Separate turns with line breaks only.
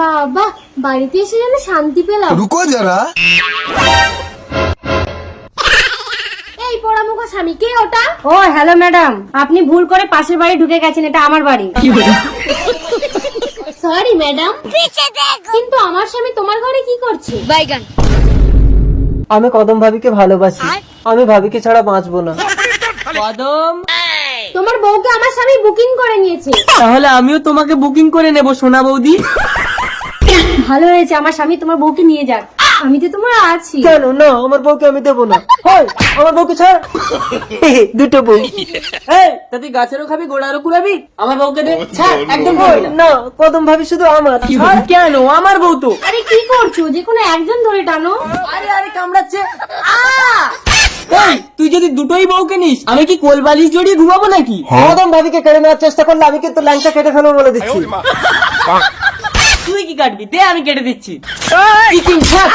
বাবা, বাড়িতে এসে যেন শান্তি পেলাম।
रुको जरा।
এই পোড়ামুখো স্বামী, কে ওটা?
ও হ্যালো ম্যাডাম, আপনি ভুল করে পাশের বাড়ি ঢুকে গেছেন, এটা আমার বাড়ি।
সরি ম্যাডাম, কিন্তু আমার স্বামী তোমার ঘরে কি করছে?
আমি কদম ভাবিকে ভালোবাসি, আমি ভাবিকে ছাড়া বাঁচবো না।
কদম,
তোমার বউকে আমার স্বামী বুকিং করে নিয়েছে।
তাহলে আমিও তোমাকে বুকিং করে নেব সোনা বৌদি।
ভালো হয়েছে, আমার স্বামী তোমার বউকে নিয়ে যাক, আমি তো তোমার আছি।
কেন না, আমার বউকে আমি দেবো না। হয়, আমার বউকে ছাড়। দুটো বউ।
তা তুই গাছেরও খাবি গোড়ারও কুড়াবি? আমার বউকে দে, ছাড়, একদম খাবি না।
না, কদম ভাবি শুধু আমার।
ছাড় কেন, আমার বউ তো।
আরে কি করছো? যে কোনো একজন ধরে টানো।
আরে আরে কামড়াচ্ছে। এই, তুই যদি দুটোই বউকে নিস, আমি কি কোল বালিশ জড়িয়ে ঘুমাবো নাকি?
কদম ভাবিকে কেড়ে নেওয়ার চেষ্টা করলে আমি কিন্তু ল্যাংচা কেটে ফেলবো বলে দিচ্ছি।
তুই কি কাটবি? দে, আমি কেটে দিচ্ছি। চিকেন ছাড়।